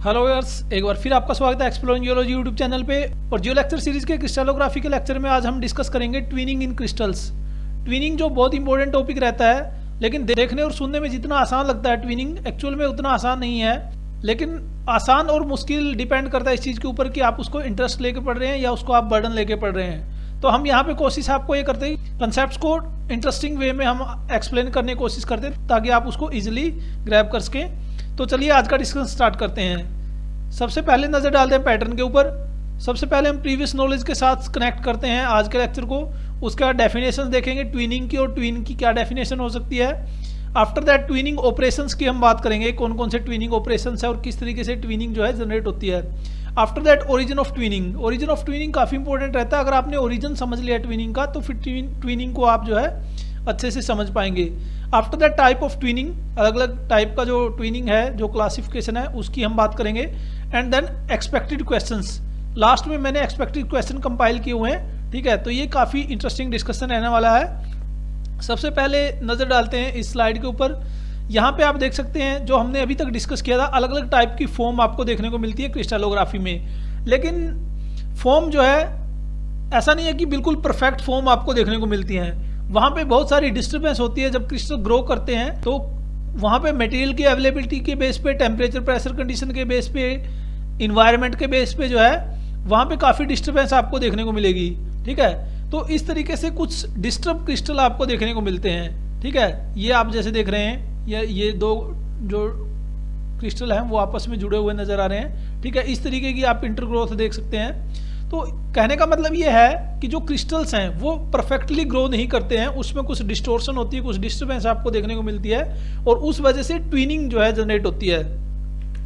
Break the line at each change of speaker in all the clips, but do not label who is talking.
Hello years, एक बार फिर आपका स्वागत है एक्सप्लोरिंग जियोलॉजी यूट्यूब चैनल पे। और जियो लेक्चर सीरीज के क्रिस्टलोग्राफी के लेक्चर में आज हम डिस्कस करेंगे ट्विनिंग इन क्रिस्टल्स। ट्विनिंग जो बहुत इंपॉर्टेंट टॉपिक रहता है, लेकिन देखने और सुनने में जितना आसान लगता है ट्विनिंग एक्चुअल में उतना आसान नहीं है। लेकिन आसान और मुश्किल डिपेंड करता है इस चीज़ के ऊपर कि आप उसको इंटरेस्ट लेके पढ़ रहे हैं या उसको आप बर्डन लेके पढ़ रहे हैं। तो हम यहाँ पे कोशिश आपको ये करते हैं कंसेप्ट को इंटरेस्टिंग वे में हम एक्सप्लेन करने की कोशिश करते हैं ताकि आप उसको ईजिली ग्रैब कर सकें। तो चलिए आज का डिस्कशन स्टार्ट करते हैं। सबसे पहले नज़र डालते हैं पैटर्न के ऊपर। सबसे पहले हम प्रीवियस नॉलेज के साथ कनेक्ट करते हैं आज के लेक्चर को। उसके बाद डेफिनेशन देखेंगे ट्विनिंग की और ट्विन की क्या डेफिनेशन हो सकती है। आफ्टर दैट ट्विनिंग ऑपरेशंस की हम बात करेंगे, कौन कौन से ट्विनिंग ऑपरेशंस है और किस तरीके से ट्विनिंग जो है जनरेट होती है। After that origin of twinning. Origin of twinning काफ़ी इंपॉर्टेंट रहता है। अगर आपने ओरिजिन समझ लिया ट्विनिंग का तो फिर ट्विनिंग को आप जो है अच्छे से समझ पाएंगे। After that type of twinning, अलग अलग टाइप का जो ट्विनिंग है, जो क्लासिफिकेशन है, उसकी हम बात करेंगे। And then expected questions. Last में मैंने एक्सपेक्टेड क्वेश्चन कंपाइल किए हुए हैं, ठीक है। तो ये काफ़ी इंटरेस्टिंग डिस्कशन रहने वाला है। सबसे पहले नज़र डालते हैं इस स्लाइड के ऊपर। यहाँ पे आप देख सकते हैं जो हमने अभी तक डिस्कस किया था, अलग अलग टाइप की फॉर्म आपको देखने को मिलती है क्रिस्टलोग्राफी में। लेकिन फॉर्म जो है ऐसा नहीं है कि बिल्कुल परफेक्ट फॉर्म आपको देखने को मिलती हैं। वहाँ पे बहुत सारी डिस्टर्बेंस होती है। जब क्रिस्टल ग्रो करते हैं तो वहाँ पे मटेरियल की अवेलेबिलिटी के बेस पे, टेम्परेचर प्रेशर कंडीशन के बेस पे, इन्वायरमेंट के बेस पे जो है वहाँ पे काफ़ी डिस्टर्बेंस आपको देखने को मिलेगी, ठीक है। तो इस तरीके से कुछ डिस्टर्ब क्रिस्टल आपको देखने को मिलते हैं, ठीक है। ये आप जैसे देख रहे हैं, ये दो जो क्रिस्टल हैं वो आपस में जुड़े हुए नज़र आ रहे हैं, ठीक है। इस तरीके की आप इंटरग्रोथ देख सकते हैं। तो कहने का मतलब ये है कि जो क्रिस्टल्स हैं वो परफेक्टली ग्रो नहीं करते हैं, उसमें कुछ डिस्टोर्शन होती है, कुछ डिस्टर्बेंस आपको देखने को मिलती है और उस वजह से ट्विनिंग जो है जनरेट होती है।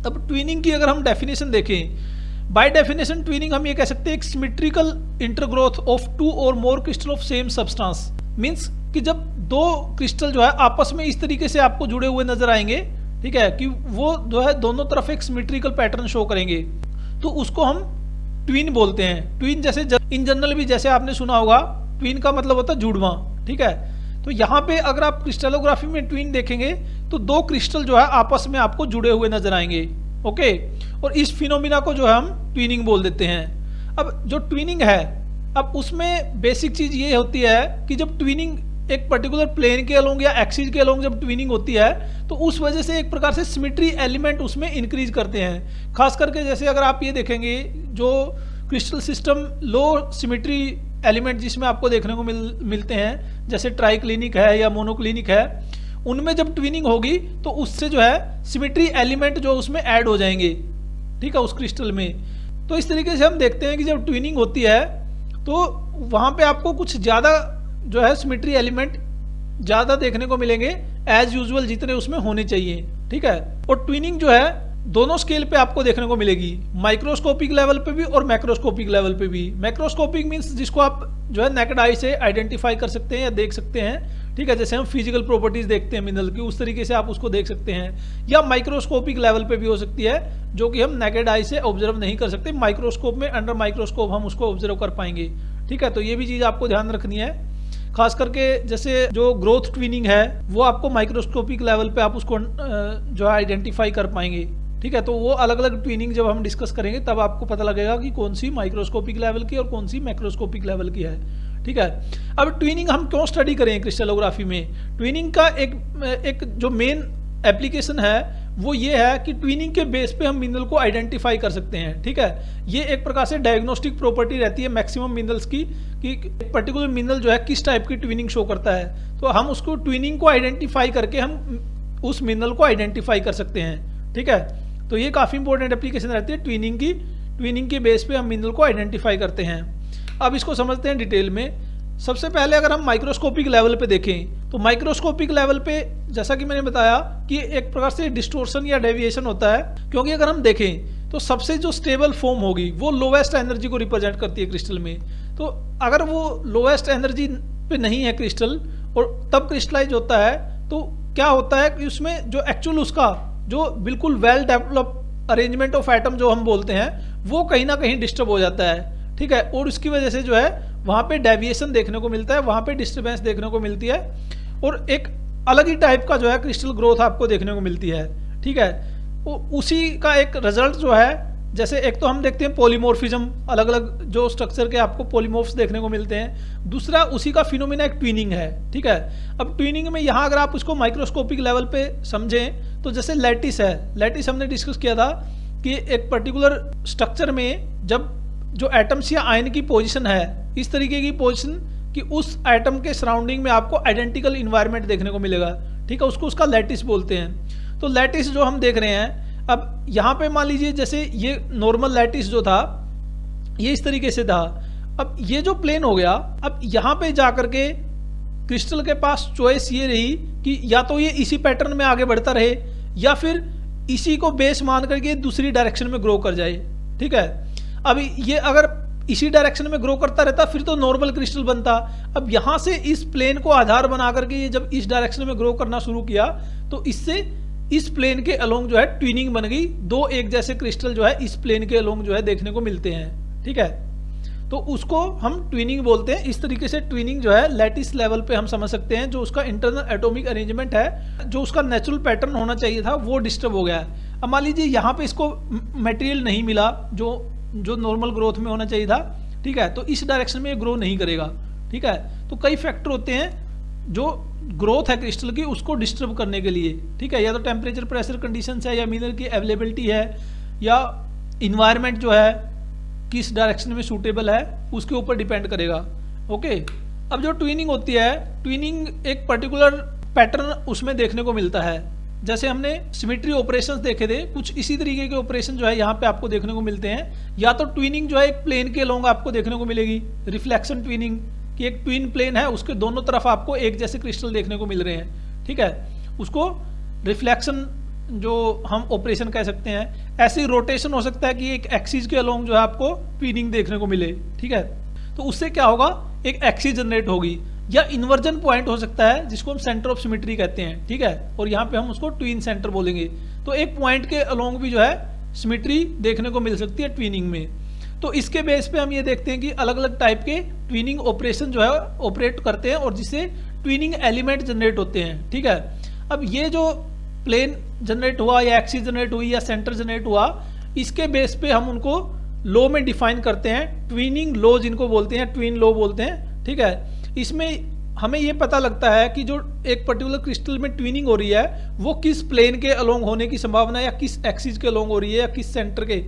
अब ट्विनिंग की अगर हम डेफिनेशन देखें, बाय डेफिनेशन ट्विनिंग हम ये कह सकते हैं एक symmetrical इंटरग्रोथ of two or more crystal of same substance. Means कि जब दो क्रिस्टल जो है आपस में इस तरीके से आपको जुड़े हुए नजर आएंगे, ठीक है, कि वो जो है दोनों तरफ एक सिमेट्रिकल पैटर्न शो करेंगे, तो उसको हम ट्विन बोलते हैं। ट्विन जैसे इन जनरल भी जैसे आपने सुना होगा, ट्विन का मतलब होता है जुड़वा, ठीक है। तो यहाँ पे अगर आप क्रिस्टलोग्राफी में ट्विन देखेंगे तो दो क्रिस्टल जो है आपस में आपको जुड़े हुए नजर आएंगे, ओके। और इस फिनोमिना को जो है हम ट्विनिंग बोल देते हैं। अब जो ट्विनिंग है, अब उसमें बेसिक चीज ये होती है कि जब ट्विनिंग एक पर्टिकुलर प्लेन के अलोंग या एक्सिस के अलोंग जब ट्विनिंग होती है तो उस वजह से एक प्रकार से सिमेट्री एलिमेंट उसमें इंक्रीज करते हैं। खास करके जैसे अगर आप ये देखेंगे जो क्रिस्टल सिस्टम लो सिमेट्री एलिमेंट जिसमें आपको देखने को मिलते हैं, जैसे ट्राइक्लिनिक है या मोनोक्लिनिक है, उनमें जब ट्विनिंग होगी तो उससे जो है सिमेट्री एलिमेंट जो उसमें ऐड हो जाएंगे, ठीक है, उस क्रिस्टल में। तो इस तरीके से हम देखते हैं कि जब ट्विनिंग होती है तो वहाँ पे आपको कुछ ज़्यादा जो है सिमेट्री एलिमेंट ज़्यादा देखने को मिलेंगे एज यूजुअल जितने उसमें होने चाहिए, ठीक है। और ट्विनिंग जो है दोनों स्केल पे आपको देखने को मिलेगी, माइक्रोस्कोपिक लेवल पे भी और मैक्रोस्कोपिक लेवल पे भी। मैक्रोस्कोपिक मींस जिसको आप जो है नेकेड आई से आइडेंटिफाई कर सकते हैं या देख सकते हैं, ठीक है। जैसे हम फिजिकल प्रॉपर्टीज देखते हैं मिनरल की, उस तरीके से आप उसको देख सकते हैं। या माइक्रोस्कोपिक लेवल पे भी हो सकती है जो कि हम नेकेड आई से ऑब्जर्व नहीं कर सकते, माइक्रोस्कोप में अंडर माइक्रोस्कोप हम उसको ऑब्जर्व कर पाएंगे, ठीक है। तो ये भी चीज़ आपको ध्यान रखनी है। खास करके जैसे जो ग्रोथ ट्विनिंग है वो आपको माइक्रोस्कोपिक लेवल पे आप उसको जो है आइडेंटिफाई कर पाएंगे, ठीक है। तो वो अलग अलग ट्विनिंग जब हम डिस्कस करेंगे तब आपको पता लगेगा कि कौन सी माइक्रोस्कोपिक लेवल की और कौन सी मैक्रोस्कोपिक लेवल की है, ठीक है। अब ट्विनिंग हम क्यों स्टडी करें क्रिस्टलोग्राफी में? ट्विनिंग का एक जो मेन एप्लीकेशन है वो ये है कि ट्विनिंग के बेस पे हम मिनरल को आइडेंटिफाई कर सकते हैं, ठीक है। ये एक प्रकार से डायग्नोस्टिक प्रॉपर्टी रहती है मैक्सिमम मिनरल्स की कि एक पर्टिकुलर मिनरल जो है किस टाइप की ट्विनिंग शो करता है। तो हम उसको ट्विनिंग को आइडेंटिफाई करके हम उस मिनरल को आइडेंटिफाई कर सकते हैं, ठीक है। तो ये काफ़ी इंपॉर्टेंट एप्लीकेशन रहती है ट्विनिंग की। ट्विनिंग के बेस पे हम मिनरल को आइडेंटिफाई करते हैं। अब इसको समझते हैं डिटेल में। सबसे पहले अगर हम माइक्रोस्कोपिक लेवल पे देखें तो माइक्रोस्कोपिक लेवल पे जैसा कि मैंने बताया कि एक प्रकार से डिस्टोर्शन या डेविएशन होता है, क्योंकि अगर हम देखें तो सबसे जो स्टेबल फॉर्म होगी वो लोवेस्ट एनर्जी को रिप्रेजेंट करती है क्रिस्टल में। तो अगर वो लोवेस्ट एनर्जी पे नहीं है क्रिस्टल और तब क्रिस्टलाइज होता है तो क्या होता है कि उसमें जो एक्चुअल उसका जो बिल्कुल well develop arrangement of atom जो हम बोलते हैं वो कहीं ना कहीं डिस्टर्ब हो जाता है, ठीक है। और उसकी वजह से जो है वहाँ पे डेविएशन देखने को मिलता है, वहाँ पे डिस्टर्बेंस देखने को मिलती है और एक अलग ही टाइप का जो है क्रिस्टल ग्रोथ आपको देखने को मिलती है, ठीक है। उसी का एक रिजल्ट जो है, जैसे एक तो हम देखते हैं पॉलीमॉर्फिज्म, अलग अलग जो स्ट्रक्चर के आपको पॉलीमॉर्फ्स देखने को मिलते हैं। दूसरा उसी का फिनोमिना एक ट्विनिंग है, ठीक है। अब ट्विनिंग में यहाँ अगर आप उसको माइक्रोस्कोपिक लेवल पे समझें तो जैसे लैटिस है, लैटिस हमने डिस्कस किया था कि एक पर्टिकुलर स्ट्रक्चर में जब जो एटम्स या आयन की पोजिशन है इस तरीके की पोजिशन कि उस एटम के सराउंडिंग में आपको आइडेंटिकल इन्वायरमेंट देखने को मिलेगा, ठीक है, उसको उसका लैटिस बोलते हैं। तो लैटिस जो हम देख रहे हैं, अब यहाँ पे मान लीजिए जैसे ये नॉर्मल लैटिस जो था ये इस तरीके से था। अब ये जो प्लेन हो गया, अब यहाँ पे जाकर के क्रिस्टल के पास चॉइस ये रही कि या तो ये इसी पैटर्न में आगे बढ़ता रहे या फिर इसी को बेस मान करके दूसरी डायरेक्शन में ग्रो कर जाए, ठीक है। अब ये अगर इसी डायरेक्शन में ग्रो करता रहता फिर तो नॉर्मल क्रिस्टल बनता। अब यहाँ से इस प्लेन को आधार बना करके ये जब इस डायरेक्शन में ग्रो करना शुरू किया तो इससे इस प्लेन के अलोंग जो है ट्विनिंग बन गई, दो एक जैसे क्रिस्टल जो है इस प्लेन के अलोंग जो है देखने को मिलते हैं, ठीक है। तो उसको हम ट्विनिंग बोलते हैं। इस तरीके से ट्विनिंग जो है लैटिस लेवल पे हम समझ सकते हैं, जो उसका इंटरनल एटॉमिक अरेंजमेंट है, जो उसका नेचुरल पैटर्न होना चाहिए था वो डिस्टर्ब हो गया है। अब मान लीजिए यहाँ पे इसको मटेरियल नहीं मिला जो नॉर्मल ग्रोथ में होना चाहिए था, ठीक है, तो इस डायरेक्शन में ये ग्रो नहीं करेगा, ठीक है। तो कई फैक्टर होते हैं जो ग्रोथ है क्रिस्टल की उसको डिस्टर्ब करने के लिए, ठीक है, या तो टेम्परेचर प्रेशर कंडीशंस है, या मिनरल की अवेलेबिलिटी है, या इन्वायरमेंट जो है किस डायरेक्शन में सूटेबल है उसके ऊपर डिपेंड करेगा, ओके। अब जो ट्विनिंग होती है, ट्विनिंग एक पर्टिकुलर पैटर्न उसमें देखने को मिलता है। जैसे हमने सिमेट्री ऑपरेशंस देखे थे, कुछ इसी तरीके के ऑपरेशन जो है यहाँ पे आपको देखने को मिलते हैं। या तो ट्विनिंग जो है एक प्लेन के अलोंग आपको देखने को मिलेगी, रिफ्लेक्शन ट्विनिंग कि एक ट्विन प्लेन है उसके दोनों तरफ आपको एक जैसे क्रिस्टल देखने को मिल रहे हैं, ठीक है, उसको रिफ्लेक्शन जो हम ऑपरेशन कह सकते हैं। ऐसी रोटेशन हो सकता है कि एक एक्सिस के अलोंग जो है आपको ट्विनिंग देखने को मिले, ठीक है। तो उससे क्या होगा, एक एक्सिस जनरेट होगी, या इन्वर्जन पॉइंट हो सकता है जिसको हम सेंटर ऑफ सिमेट्री कहते हैं, ठीक है, और यहाँ पे हम उसको ट्विन सेंटर बोलेंगे। तो एक पॉइंट के अलोंग भी जो है सिमेट्री देखने को मिल सकती है ट्विनिंग में। तो इसके बेस पे हम ये देखते हैं कि अलग अलग टाइप के ट्विनिंग ऑपरेशन जो है ऑपरेट करते हैं और जिससे ट्विनिंग एलिमेंट जनरेट होते हैं, ठीक है। अब ये जो प्लेन जनरेट हुआ या एक्सिस जनरेट हुई या सेंटर जनरेट हुआ, इसके बेस पे हम उनको लॉ में डिफाइन करते हैं, ट्विनिंग लॉ जिनको बोलते हैं, ट्विन लॉ बोलते हैं, ठीक है। इसमें हमें ये पता लगता है कि जो एक पर्टिकुलर क्रिस्टल में ट्विनिंग हो रही है वो किस प्लेन के अलोंग होने की संभावना है, या किस एक्सिस के अलोंग हो रही है, या किस सेंटर के,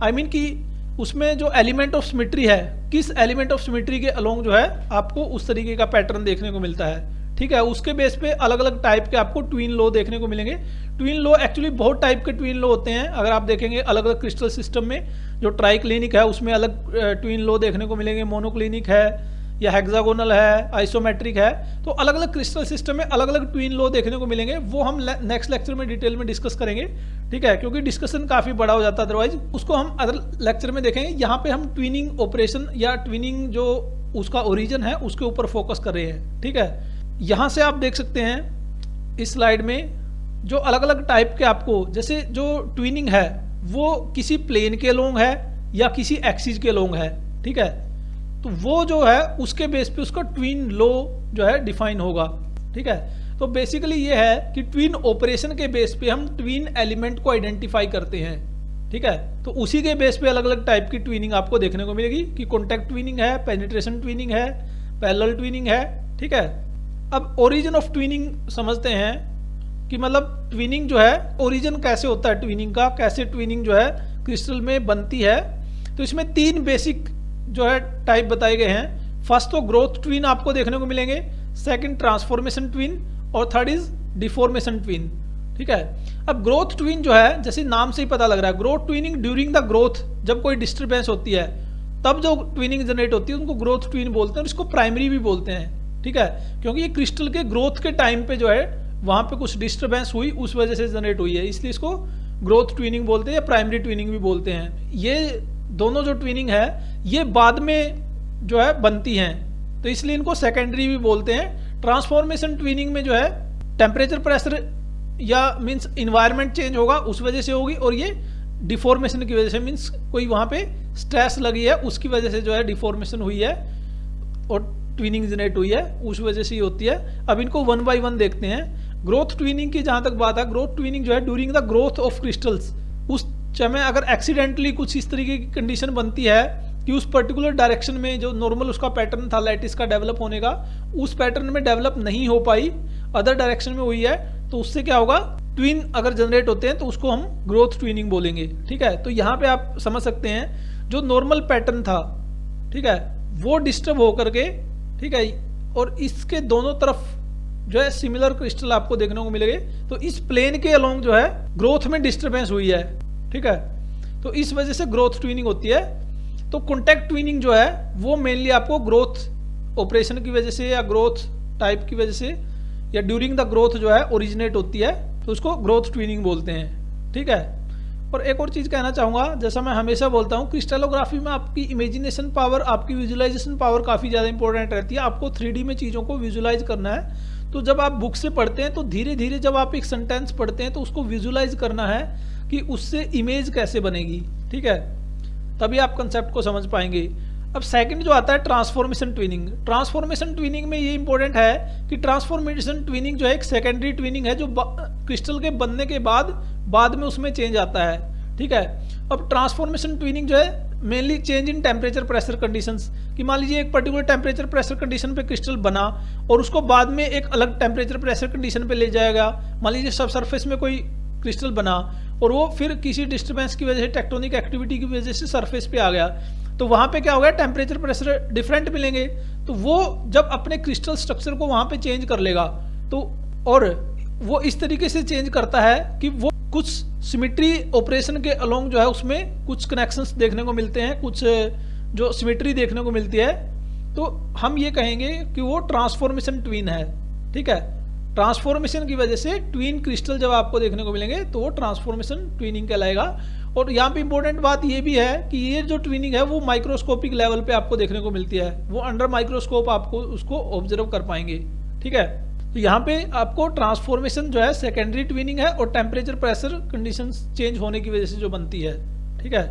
आई मीन कि उसमें जो एलिमेंट ऑफ सिमेट्री है किस एलिमेंट ऑफ सिमेट्री के अलोंग जो है आपको उस तरीके का पैटर्न देखने को मिलता है, ठीक है। उसके बेस पे अलग अलग टाइप के आपको ट्विन लॉ देखने को मिलेंगे। ट्विन लॉ एक्चुअली बहुत टाइप के ट्विन लॉ होते हैं। अगर आप देखेंगे अलग अलग क्रिस्टल सिस्टम में जो ट्राइक्लिनिक है उसमें अलग ट्विन लॉ देखने को मिलेंगे, मोनोक्लिनिक है या हेक्सागोनल है, आइसोमेट्रिक है। तो अलग अलग क्रिस्टल सिस्टम में अलग अलग ट्विन लॉ देखने को मिलेंगे, वो हम नेक्स्ट लेक्चर में डिटेल में डिस्कस करेंगे, ठीक है, क्योंकि डिस्कशन काफी बड़ा हो जाता है, अदरवाइज उसको हम अदर लेक्चर में देखेंगे। यहाँ पे हम ट्विनिंग ऑपरेशन या ट्विनिंग जो उसका ओरिजिन है उसके ऊपर फोकस कर रहे हैं, ठीक है। यहाँ से आप देख सकते हैं इस स्लाइड में जो अलग अलग टाइप के आपको, जैसे जो ट्विनिंग है वो किसी प्लेन के अलोंग है या किसी एक्सिस के अलोंग है, ठीक है। तो वो जो है उसके बेस पे उसका ट्विन लॉ जो है डिफाइन होगा, ठीक है। तो बेसिकली ये है कि ट्विन ऑपरेशन के बेस पे हम ट्विन एलिमेंट को आइडेंटिफाई करते हैं, ठीक है। तो उसी के बेस पे अलग अलग टाइप की ट्विनिंग आपको देखने को मिलेगी कि कॉन्टैक्ट ट्विनिंग है, पेनिट्रेशन ट्विनिंग है, पैरेलल ट्विनिंग है, ठीक है। अब ओरिजिन ऑफ ट्विनिंग समझते हैं कि मतलब ट्विनिंग जो है ओरिजिन कैसे होता है ट्विनिंग का, कैसे ट्विनिंग जो है क्रिस्टल में बनती है। तो इसमें तीन बेसिक जो है टाइप बताए गए हैं। फर्स्ट तो ग्रोथ ट्विन आपको देखने को मिलेंगे, सेकंड ट्रांसफॉर्मेशन ट्विन और थर्ड इज डिफॉर्मेशन ट्विन, ठीक है। अब ग्रोथ ट्विन जो है जैसे नाम से ही पता लग रहा है, growth twinning during the growth, जब कोई डिस्टर्बेंस होती है तब जो ट्विनिंग जनरेट होती है उनको ग्रोथ ट्विन बोलते हैं और इसको प्राइमरी भी बोलते हैं, ठीक है, क्योंकि ये क्रिस्टल के ग्रोथ के टाइम पे जो है वहां पे कुछ डिस्टर्बेंस हुई उस वजह से जनरेट हुई है, इसलिए इसको ग्रोथ ट्विनिंग बोलते हैं या प्राइमरी ट्विनिंग भी बोलते हैं। ये दोनों जो ट्विनिंग है ये बाद में जो है बनती हैं, तो इसलिए इनको सेकेंडरी भी बोलते हैं। ट्रांसफॉर्मेशन ट्विनिंग में जो है टेम्परेचर प्रेशर या मीन्स इन्वायरमेंट चेंज होगा उस वजह से होगी, और ये डिफॉर्मेशन की वजह से मीन्स कोई वहाँ पे स्ट्रेस लगी है उसकी वजह से जो है डिफॉर्मेशन हुई है और ट्विनिंग जनरेट हुई है, उस वजह से ही होती है। अब इनको वन बाय वन देखते हैं। ग्रोथ ट्विनिंग की जहां तक बात है, ग्रोथ ट्विनिंग जो है during the growth of crystals, उस समय अगर एक्सीडेंटली कुछ इस तरीके की कंडीशन बनती है कि उस पर्टिकुलर डायरेक्शन में जो नॉर्मल उसका पैटर्न था लैटिस का डेवलप होने का, उस पैटर्न में डेवलप नहीं हो पाई, अदर डायरेक्शन में हुई है, तो उससे क्या होगा, ट्विन अगर जनरेट होते हैं तो उसको हम ग्रोथ ट्विनिंग बोलेंगे। ठीक है, तो यहाँ पे आप समझ सकते हैं जो नॉर्मल पैटर्न था, ठीक है, वो डिस्टर्ब होकर के, ठीक है, और इसके दोनों तरफ जो है सिमिलर क्रिस्टल आपको देखने को मिलेंगे, तो इस प्लेन के अलोंग जो है ग्रोथ में डिस्टर्बेंस हुई है। ठीक है, तो इस वजह से ग्रोथ ट्विनिंग होती है। तो कॉन्टैक्ट ट्विनिंग जो है वो मेनली आपको ग्रोथ ऑपरेशन की वजह से या ग्रोथ टाइप की वजह से या ड्यूरिंग द ग्रोथ जो है ओरिजिनेट होती है, तो उसको ग्रोथ ट्विनिंग बोलते हैं। ठीक है, और एक और चीज़ कहना चाहूँगा, जैसा मैं हमेशा बोलता हूँ, क्रिस्टलोग्राफी में आपकी इमेजिनेशन पावर, आपकी विजुअलाइजेशन पावर काफ़ी ज़्यादा इंपॉर्टेंट रहती है। आपको 3D में चीज़ों को विजुअलाइज करना है, तो जब आप बुक से पढ़ते हैं तो धीरे धीरे जब आप एक सेंटेंस पढ़ते हैं तो उसको विजुअलाइज करना है कि उससे इमेज कैसे बनेगी। ठीक है, तभी आप कंसेप्ट को समझ पाएंगे। अब सेकंड जो आता है ट्रांसफॉर्मेशन ट्विनिंग। ट्रांसफॉर्मेशन ट्विनिंग में ये इंपॉर्टेंट है कि ट्रांसफॉर्मेशन ट्विनिंग जो है एक सेकेंडरी ट्विनिंग है, जो क्रिस्टल के बनने के बाद में उसमें चेंज आता है। ठीक है, अब ट्रांसफॉर्मेशन ट्विनिंग जो है mainly change in temperature pressure conditions, कि मान लीजिए एक पर्टिकुलर टेम्परेचर प्रेशर कंडीशन पे क्रिस्टल बना और उसको बाद में एक अलग टेम्परेचर प्रेशर कंडीशन पे ले जाएगा। मान लीजिए सब सरफेस में कोई क्रिस्टल बना और वो फिर किसी डिस्टर्बेंस की वजह से, टेक्टोनिक एक्टिविटी की वजह से सरफेस पे आ गया, तो वहाँ पे क्या हो गया, टेम्परेचर प्रेशर डिफरेंट मिलेंगे, तो वो जब अपने क्रिस्टल स्ट्रक्चर को वहाँ पे चेंज कर लेगा, तो और वो इस तरीके से चेंज करता है कि वो कुछ सिमेट्री ऑपरेशन के अलोंग जो है उसमें कुछ कनेक्शंस देखने को मिलते हैं, कुछ जो सिमेट्री देखने को मिलती है, तो हम ये कहेंगे कि वो ट्रांसफॉर्मेशन ट्विन है। ठीक है, ट्रांसफॉर्मेशन की वजह से ट्विन क्रिस्टल जब आपको देखने को मिलेंगे तो वो ट्रांसफॉर्मेशन ट्विनिंग कहलाएगा। और यहाँ पे इंपॉर्टेंट बात ये भी है कि ये जो ट्विनिंग है वो माइक्रोस्कोपिक लेवल पे आपको देखने को मिलती है, वो अंडर माइक्रोस्कोप आपको उसको ऑब्जर्व कर पाएंगे। ठीक है, तो यहाँ पे आपको ट्रांसफॉर्मेशन जो है सेकेंडरी ट्विनिंग है और टेम्परेचर प्रेशर कंडीशंस चेंज होने की वजह से जो बनती है। ठीक है,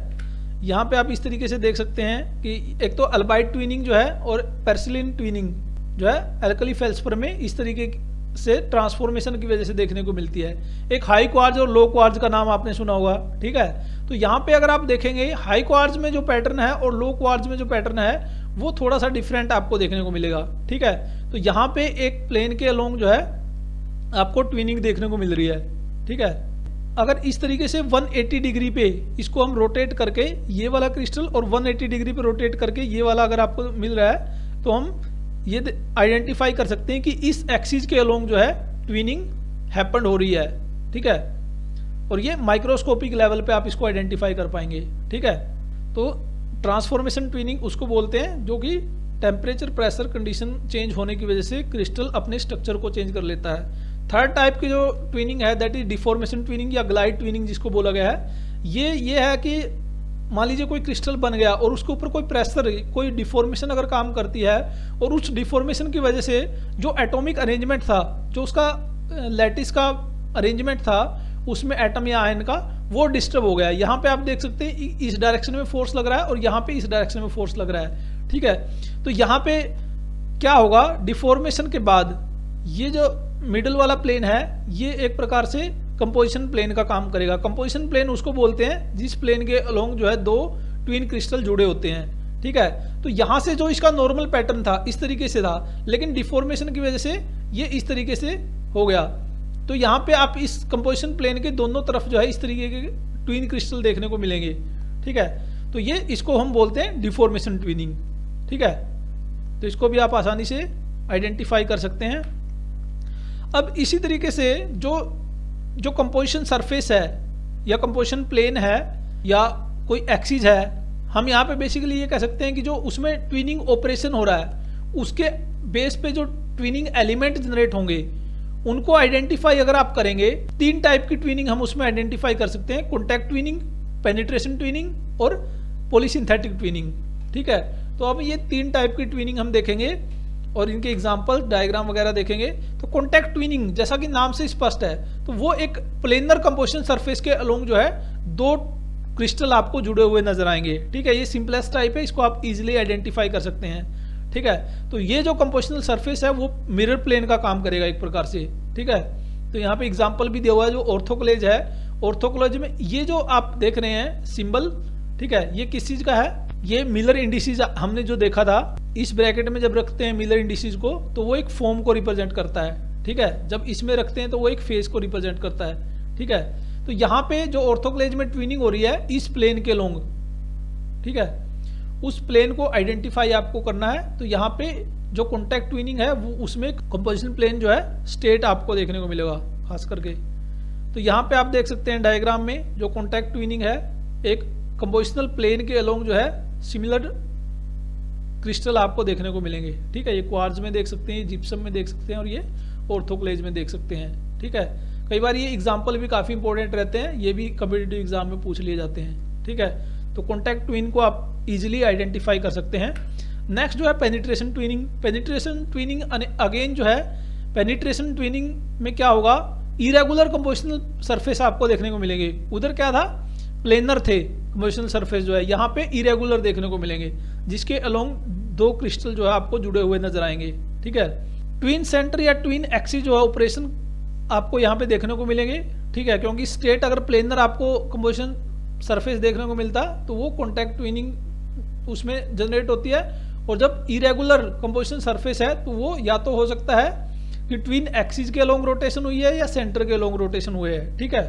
यहाँ पे आप इस तरीके से देख सकते हैं कि एक तो अल्बाइड ट्विनिंग जो है और पेर्सिलिन ट्विनिंग जो है एल्कली फेल्सपर में इस तरीके से ट्रांसफॉर्मेशन की वजह से देखने को मिलती है। एक हाई क्वार्ज और लो क्वार्ज का नाम आपने सुना होगा। ठीक है, तो यहाँ पे अगर आप देखेंगे हाई क्वार्ज में जो पैटर्न है और लो क्वार्ज में जो पैटर्न है वो थोड़ा सा डिफरेंट आपको देखने को मिलेगा। ठीक है, तो यहाँ पे एक प्लेन के अलोंग जो है आपको ट्विनिंग देखने को मिल रही है। ठीक है, अगर इस तरीके से 180 डिग्री पे इसको हम रोटेट करके ये वाला क्रिस्टल और 180 डिग्री पे रोटेट करके ये वाला अगर आपको मिल रहा है, तो हम ये आइडेंटिफाई कर सकते हैं कि इस एक्सिस के अलोंग जो है ट्विनिंग हैपन हो रही है। ठीक है, और ये माइक्रोस्कोपिक लेवल पे आप इसको आइडेंटिफाई कर पाएंगे। ठीक है, तो ट्रांसफॉर्मेशन ट्विनिंग उसको बोलते हैं जो कि टेम्परेचर प्रेशर कंडीशन चेंज होने की वजह से क्रिस्टल अपने स्ट्रक्चर को चेंज कर लेता है। थर्ड टाइप की जो ट्विनिंग है दैट इज डिफॉर्मेशन ट्विनिंग या ग्लाइड ट्विनिंग जिसको बोला गया है। ये है कि मान लीजिए कोई क्रिस्टल बन गया और उसके ऊपर कोई प्रेशर, कोई डिफॉर्मेशन अगर काम करती है और उस डिफॉर्मेशन की वजह से जो एटॉमिक अरेंजमेंट था, जो उसका लैटिस का अरेंजमेंट था उसमें एटम या आयन का, वो डिस्टर्ब हो गया। यहाँ पे आप देख सकते हैं इस डायरेक्शन में फोर्स लग रहा है और यहाँ पे इस डायरेक्शन में फोर्स लग रहा है। ठीक है, तो यहाँ पे क्या होगा, डिफॉर्मेशन के बाद ये जो मिडल वाला प्लेन है ये एक प्रकार से कंपोजिशन प्लेन का काम करेगा। कंपोजिशन प्लेन उसको बोलते हैं जिस प्लेन के अलोंग जो है दो ट्विन क्रिस्टल जुड़े होते हैं। ठीक है, तो यहाँ से जो इसका नॉर्मल पैटर्न था इस तरीके से था, लेकिन डिफॉर्मेशन की वजह से ये इस तरीके से हो गया। तो यहाँ पे आप इस कंपोजिशन प्लेन के दोनों तरफ जो है इस तरीके के ट्विन क्रिस्टल देखने को मिलेंगे। ठीक है, तो ये इसको हम बोलते हैं डिफॉर्मेशन ट्विनिंग। ठीक है, तो इसको भी आप आसानी से आइडेंटिफाई कर सकते हैं। अब इसी तरीके से जो कंपोजिशन सरफेस है या कंपोजिशन प्लेन है या कोई एक्सिस है, हम यहाँ पे बेसिकली ये कह सकते हैं कि जो उसमें ट्विनिंग ऑपरेशन हो रहा है उसके बेस पे जो ट्विनिंग एलिमेंट जनरेट होंगे उनको आइडेंटिफाई अगर आप करेंगे, तीन टाइप की ट्विनिंग हम उसमें आइडेंटिफाई कर सकते हैं, कॉन्टैक्ट ट्विनिंग, पेनिट्रेशन ट्विनिंग और पॉलीसिंथेटिक ट्विनिंग। ठीक है, तो अब ये तीन टाइप की ट्विनिंग हम देखेंगे और इनके एग्जाम्पल डायग्राम वगैरह देखेंगे। तो कॉन्टैक्ट ट्विनिंग जैसा कि नाम से स्पष्ट है, तो वो एक प्लेनर कंपोजिशन सरफेस के अलोंग जो है दो क्रिस्टल आपको जुड़े हुए नजर आएंगे। ठीक है, ये सिंपलेस्ट टाइप है, इसको आप इजीली आइडेंटिफाई कर सकते हैं। ठीक है, तो ये जो कंपोजिशनल सरफेस है वो मिरर प्लेन का काम करेगा एक प्रकार से। ठीक है, तो यहाँ पे एग्जाम्पल भी दिया हुआ है जो ऑर्थोक्लेज है। ऑर्थोक्लेज में ये जो आप देख रहे हैं सिंबल, ठीक है, ये किस चीज का है, ये मिलर इंडिसेस हमने जो देखा था, इस ब्रैकेट में जब रखते हैं मिलर इंडिसेस को तो वो एक फॉर्म को रिप्रेजेंट करता है, ठीक है, जब इसमें रखते हैं तो वो एक फेस को रिप्रेजेंट करता है, ठीक है। तो यहाँ पे जो ऑर्थोक्लेज में ट्विनिंग हो रही है इस प्लेन के लोंग, ठीक है, उस प्लेन को आइडेंटिफाई आपको करना है। तो यहाँ पे जो कॉन्टैक्ट ट्विनिंग है वो उसमें कंपोजिशन प्लेन जो है स्टेट आपको देखने को मिलेगा खास करके। तो यहाँ पे आप देख सकते हैं डायग्राम में जो कॉन्टैक्ट ट्विनिंग है, एक कंपोजिशनल प्लेन के अलोंग जो है सिमिलर क्रिस्टल आपको देखने को मिलेंगे, ठीक है। ये क्वार्ट्ज में देख सकते हैं, जिप्सम में देख सकते हैं और ये ऑर्थोक्लेज में देख सकते हैं, ठीक है। कई बार ये एग्जाम्पल भी काफ़ी इंपॉर्टेंट रहते हैं, ये भी कॉम्पिटिटिव एग्जाम में पूछ लिए जाते हैं, ठीक है। तो कॉन्टैक्ट ट्विन को आप इजीली आइडेंटिफाई कर सकते हैं। नेक्स्ट जो है penetration twinning. Penetration twinning again जो है, पेनिट्रेशन ट्विनिंग में क्या होगा, इरेगुलर कंपोजिशनल सरफेस आपको देखने को मिलेंगे। उधर क्या था, प्लेनर थे कंपोजिशनल सरफेस, जो है यहाँ पे इरेगुलर देखने को मिलेंगे, जिसके अलोंग दो क्रिस्टल जो है आपको जुड़े हुए नजर आएंगे, ठीक है। ट्विन सेंटर या ट्विन एक्सिस जो है ऑपरेशन आपको यहाँ पे देखने को मिलेंगे, ठीक है, क्योंकि स्ट्रेट अगर प्लेनर आपको कंपोजिशन सरफेस देखने को मिलता तो वो कॉन्टैक्ट ट्विनिंग उसमें जनरेट होती है। और जब इरेगुलर कंपोजिशन सरफेस है तो वो या तो हो सकता है कि ट्विन एक्सिस के अलोंग रोटेशन हुई है या सेंटर के अलोंग रोटेशन हुए है, ठीक है,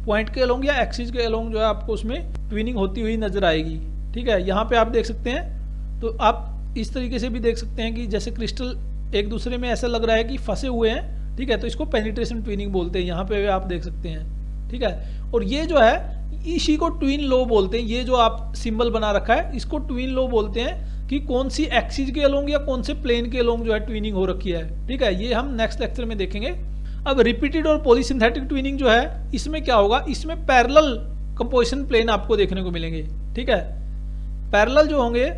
पॉइंट के अलोंग या एक्सिस के अलोंग जो है आपको उसमें ट्विनिंग होती हुई नजर आएगी, ठीक है। यहाँ पे आप देख सकते हैं, तो आप इस तरीके से भी देख सकते हैं कि जैसे क्रिस्टल एक दूसरे में ऐसा लग रहा है कि फंसे हुए हैं, ठीक है, तो इसको पेनिट्रेशन ट्विनिंग बोलते हैं, यहाँ पे आप देख सकते हैं, ठीक है। और ये जो है इसी को ट्विन लो बोलते हैं, ये जो आप सिंबल बना रखा है इसको ट्विन लो बोलते हैं कि कौन सी एक्सिस के अलोंग या कौन से प्लेन के अलोंग जो है ट्विनिंग हो रखी है, ठीक है। ये हम नेक्स्ट लेक्चर में देखेंगे। अब रिपीटेड और पॉलीसिंथेटिक ट्विनिंग जो है, इसमें क्या होगा, इसमें पैरेलल कंपोजिशन प्लेन आपको देखने को मिलेंगे, ठीक है। पैरेलल जो होंगे,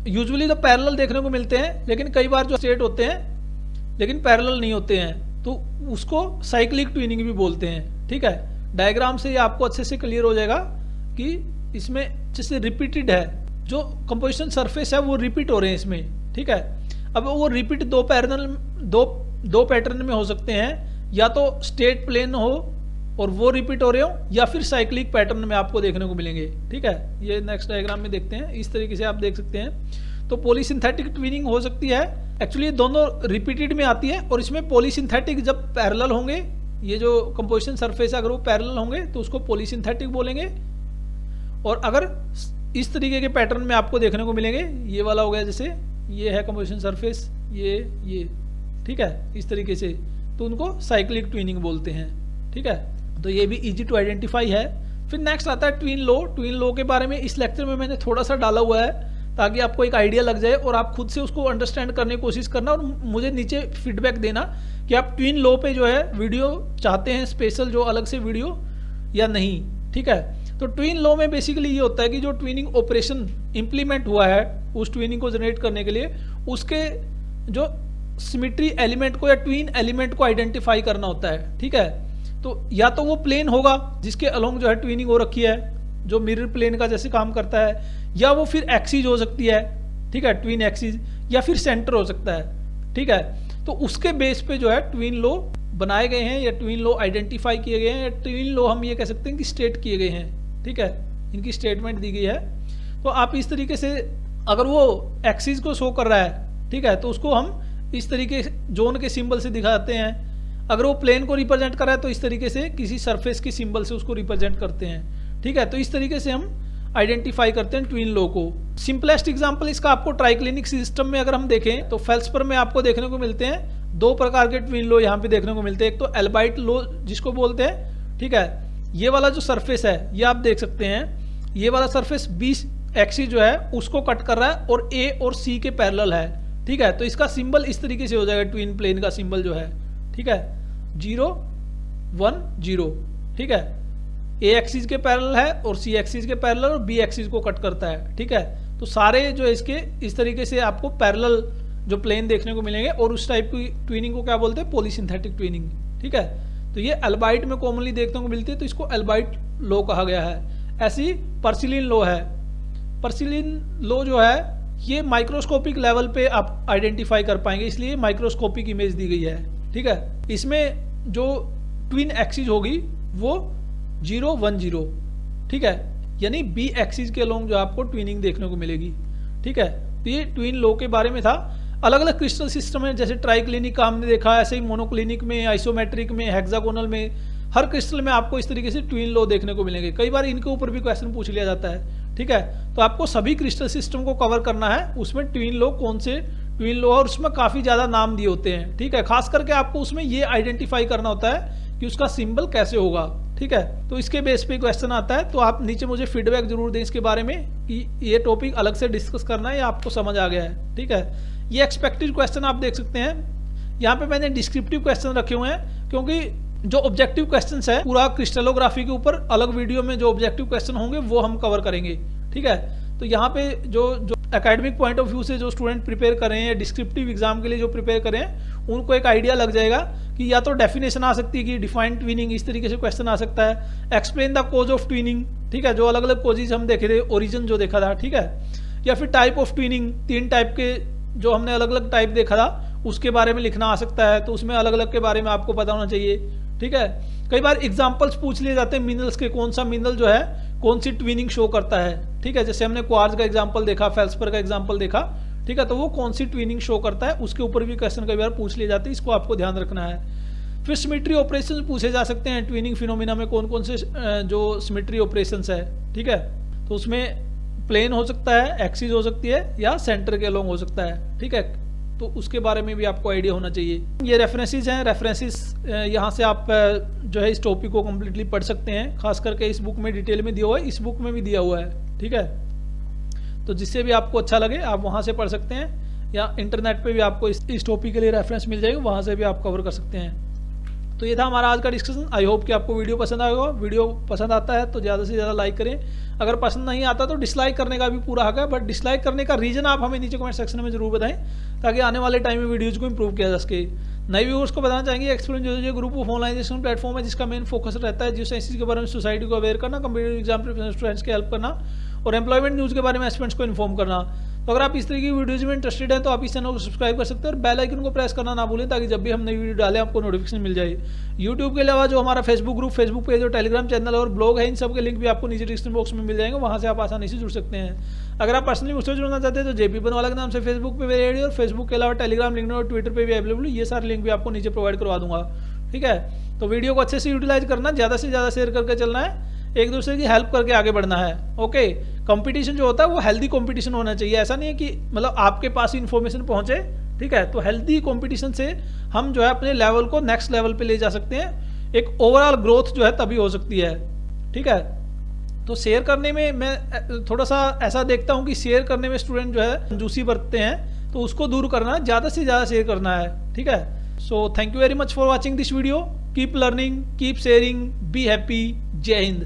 यूजुअली तो पैरेलल देखने को मिलते हैं, लेकिन कई बार जो स्ट्रेट होते हैं लेकिन पैरेलल नहीं होते हैं, तो उसको साइक्लिक ट्विनिंग भी बोलते हैं, ठीक है। डायग्राम से ये आपको अच्छे से क्लियर हो जाएगा कि इसमें जैसे रिपीटेड है, जो कंपोजिशन सरफेस है वो रिपीट हो रहे हैं इसमें, ठीक है। अब वो रिपीट दो पैटर्न में हो सकते हैं, या तो स्ट्रेट प्लेन हो और वो रिपीट हो रहे हो, या फिर साइक्लिक पैटर्न में आपको देखने को मिलेंगे, ठीक है। ये नेक्स्ट डायग्राम में देखते हैं, इस तरीके से आप देख सकते हैं। तो पॉलीसिंथेटिक ट्विनिंग हो सकती है, एक्चुअली दोनों रिपीटेड में आती है, और इसमें पॉलीसिंथेटिक जब पैरेलल होंगे, ये जो कंपोजिशन सरफेस है अगर वो पैरेलल होंगे तो उसको पॉलीसिंथेटिक बोलेंगे। और अगर इस तरीके के पैटर्न में आपको देखने को मिलेंगे, ये वाला हो गया, जैसे ये है कंपोजिशन सरफेस, ये ठीक है, इस तरीके से, तो उनको साइक्लिक ट्विनिंग बोलते हैं, ठीक है। तो ये भी इजी टू आइडेंटिफाई है। फिर नेक्स्ट आता है ट्विन लो। ट्विन लो के बारे में इस लेक्चर में मैंने थोड़ा सा डाला हुआ है ताकि आपको एक आइडिया लग जाए और आप खुद से उसको अंडरस्टैंड करने की कोशिश करना, और मुझे नीचे फीडबैक देना कि आप ट्विन लो पे जो है वीडियो चाहते हैं स्पेशल, जो अलग से वीडियो, या नहीं, ठीक है। तो ट्विन लो में बेसिकली ये होता है कि जो ट्विनिंग ऑपरेशन इंप्लीमेंट हुआ है उस ट्विनिंग को जनरेट करने के लिए, उसके जो सिमेट्री एलिमेंट को या ट्विन एलिमेंट को आइडेंटिफाई करना होता है, ठीक है। तो या तो वो प्लेन होगा जिसके अलोंग जो है ट्विनिंग हो रखी है, जो मिरर प्लेन का जैसे काम करता है, या वो फिर एक्सिस हो सकती है, ठीक है, ट्विन एक्सिस, या फिर सेंटर हो सकता है, ठीक है। तो उसके बेस पे जो है ट्विन लो बनाए गए हैं, या ट्विन लो आइडेंटिफाई किए गए हैं, या ट्विन लो हम ये कह सकते हैं कि स्टेट किए गए हैं, ठीक है, इनकी स्टेटमेंट दी गई है। तो आप इस तरीके से, अगर वो एक्सिस को शो कर रहा है, ठीक है, तो उसको हम इस तरीके जोन के सिंबल से दिखाते हैं। अगर वो प्लेन को रिप्रेजेंट कर रहा है तो इस तरीके से किसी सरफेस के सिंबल से उसको रिप्रेजेंट करते हैं, ठीक है। तो इस तरीके से हम आइडेंटिफाई करते हैं ट्विन लो को। सिंपलेस्ट एग्जांपल इसका आपको ट्राइक्लिनिक सिस्टम में अगर हम देखें तो फेल्सपर में आपको देखने को मिलते हैं दो प्रकार के ट्विन लो यहाँ पे देखने को मिलते हैं। एक तो एल्बाइट लो जिसको बोलते हैं, ठीक है, ये वाला जो सरफेस है ये आप देख सकते हैं, ये वाला सरफेस 20 एक्सिस जो है उसको कट कर रहा है और ए और सी के पैरेलल है, ठीक है। तो इसका सिंबल इस तरीके से हो जाएगा, ट्विन प्लेन का सिंबल जो है, ठीक है, 0 1 0, ठीक है। ए एक्सिस के पैरेलल है और सी एक्सिस के पैरेलल, और बी एक्सिस को कट करता है, ठीक है। तो सारे जो इसके इस तरीके से आपको पैरेलल जो प्लेन देखने को मिलेंगे, और उस टाइप की ट्विनिंग को क्या बोलते हैं, पॉलीसिंथेटिक ट्विनिंग, ठीक है। तो ये एल्बाइट में कॉमनली देखने को मिलती है, तो इसको एल्बाइट लो कहा गया है। ऐसी पर्सिलिन लो है। पर्सिलिन लो जो है ये माइक्रोस्कोपिक लेवल पे आप आइडेंटिफाई कर पाएंगे, इसलिए माइक्रोस्कोपिक इमेज दी गई है, ठीक है। इसमें जो ट्विन एक्सिस होगी वो 0 1 0, ठीक है, यानी बी एक्सिस के अलोंग जो आपको ट्विनिंग देखने को मिलेगी, ठीक है। तो ये ट्विन लो के बारे में था। अलग अलग क्रिस्टल सिस्टम है, जैसे ट्राइक्लिनिक का हमने देखा, ऐसे ही मोनोक्लिनिक में, आइसोमेट्रिक में, हेक्सागोनल में, हर क्रिस्टल में आपको इस तरीके से ट्विन लो देखने को मिलेंगे। कई बार इनके ऊपर भी क्वेश्चन पूछ लिया जाता है, ठीक है। तो आपको सभी क्रिस्टल सिस्टम को कवर करना है, उसमें ट्विन लो कौन से ट्विन लो, और उसमें काफी ज्यादा नाम दिए होते हैं, ठीक है। खास करके आपको उसमें ये आइडेंटिफाई करना होता है कि उसका सिंबल कैसे होगा, ठीक है। तो इसके बेस पे क्वेश्चन आता है, तो आप नीचे मुझे फीडबैक जरूर दें इसके बारे में कि ये टॉपिक अलग से डिस्कस करना है या आपको समझ आ गया है, ठीक है। ये एक्सपेक्टेड क्वेश्चन आप देख सकते हैं। यहाँ पे मैंने डिस्क्रिप्टिव क्वेश्चन रखे हुए हैं, क्योंकि जो ऑब्जेक्टिव क्वेश्चंस है पूरा क्रिस्टलोग्राफी के ऊपर अलग वीडियो में जो ऑब्जेक्टिव क्वेश्चन होंगे वो हम कवर करेंगे, ठीक है। तो यहाँ पे जो एकेडमिक पॉइंट ऑफ व्यू से जो स्टूडेंट प्रिपेयर करें या डिस्क्रिप्टिव एग्जाम के लिए जो प्रिपेयर करें, उनको एक आइडिया लग जाएगा कि या तो डेफिनेशन आ सकती है कि डिफाइंड ट्विनिंग, इस तरीके से क्वेश्चन आ सकता है। Explain the cause of twinning, ठीक है, जो अलग अलग कोजेज हम देखे थे, ओरिजिन जो देखा था, ठीक है। या फिर टाइप ऑफ ट्विनिंग, 3 टाइप के जो हमने अलग अलग टाइप देखा था उसके बारे में लिखना आ सकता है, तो उसमें अलग अलग के बारे में आपको पता होना चाहिए, ठीक है। कई बार एग्जाम्पल्स पूछ लिए जाते हैं मिनरल्स के, कौन सा मिनरल जो है कौन सी ट्विनिंग शो करता है, ठीक है। जैसे हमने क्वार्ट्ज का एग्जाम्पल देखा, फेल्सपर का एग्जाम्पल देखा, ठीक है, तो वो कौन सी ट्विनिंग शो करता है, उसके ऊपर भी क्वेश्चन कई बार पूछ लिए जाते हैं, इसको आपको ध्यान रखना है। फिर सिमेट्री ऑपरेशन पूछे जा सकते हैं, ट्विनिंग फिनोमिना में कौन कौन से जो सिमेट्री ऑपरेशन है, ठीक है। तो उसमें प्लेन हो सकता है, एक्सिस हो सकती है, या सेंटर के अलोंग हो सकता है, ठीक है। तो उसके बारे में भी आपको आइडिया होना चाहिए। ये रेफरेंसेस हैं, रेफरेंसेस यहाँ से आप जो है इस टॉपिक को कम्प्लीटली पढ़ सकते हैं, खास करके इस बुक में डिटेल में दिया हुआ है, इस बुक में भी दिया हुआ है, ठीक है। तो जिससे भी आपको अच्छा लगे आप वहाँ से पढ़ सकते हैं, या इंटरनेट पे भी आपको इस टॉपिक के लिए रेफरेंस मिल जाएगा, वहाँ से भी आप कवर कर सकते हैं। तो ये था हमारा आज का डिस्कशन। आई होप कि आपको वीडियो पसंद आएगा। वीडियो पसंद आता है तो ज़्यादा से ज़्यादा लाइक करें, अगर पसंद नहीं आता तो डिसलाइक करने का भी पूरा हक है, बट डिसलाइक करने का रीज़न आप हमें नीचे कमेंट सेक्शन में जरूर बताएं, ताकि आने वाले टाइम में वीडियोज़ को इंप्रूव किया जा सके। नए व्यूअर्स को बताना चाहेंगे एक्सप्लोरेंस जो ग्रुप ऑफ ऑनलाइजेशन प्लेटफॉर्म है, जिसका मेन फोकस रहता है जियो साइंसेज के बारे में सोसाइटी को अवेयर करना, कम्पिटिटिव एग्जाम प्रिपरेशन स्टूडेंट्स की हेल्प करना, और एम्प्लॉयमेंट न्यूज़ के बारे में एस्पिरेंट्स को इन्फॉर्म करना। तो अगर आप इस तरह की वीडियोज में इंटरेस्टेड हैं तो आप इस चैनल को सब्सक्राइब कर सकते हैं, और बेल आइकन को प्रेस करना ना भूलें, ताकि जब भी हम नई वीडियो डालें आपको नोटिफिकेशन मिल जाए। यूट्यूब के अलावा जो हमारा फेसबुक ग्रुप, फेसबुक पेज और टेलीग्राम चैनल और ब्लॉग है, इन सब के लिंक भी आपको नीचे डिस्क्रिप्शन बॉक्स में मिल जाएंगे, वहाँ से आप आसानी से जुड़ सकते हैं। अगर आप पर्सनली मुझसे जुड़ना चाहते हैं तो जेपी बनवाला के नाम से फेसबुक पे मेरी आईडी, और फेसबुक के अलावा टेलीग्राम, लिंक्डइन और ट्विटर पे भी अवेलेबल है, ये सारे लिंक भी आपको नीचे प्रोवाइड करवा दूंगा, ठीक है। तो वीडियो को अच्छे से यूटिलाइज करना, ज़्यादा से ज़्यादा शेयर करके चलना है, एक दूसरे की हेल्प करके आगे बढ़ना है, ओके। कंपटीशन जो होता है वो हेल्दी कंपटीशन होना चाहिए, ऐसा नहीं है कि मतलब आपके पास इन्फॉर्मेशन पहुंचे, ठीक है। तो हेल्दी कंपटीशन से हम जो है अपने लेवल को नेक्स्ट लेवल पे ले जा सकते हैं, एक ओवरऑल ग्रोथ जो है तभी हो सकती है, ठीक है। तो शेयर करने में मैं थोड़ा सा ऐसा देखता हूँ कि शेयर करने में स्टूडेंट जो है कंजूसी बरतते हैं, तो उसको दूर करना है, ज़्यादा से ज़्यादा शेयर करना है, ठीक है। So thank you very much for watching this video, keep learning, keep sharing, be happy, जय हिंद।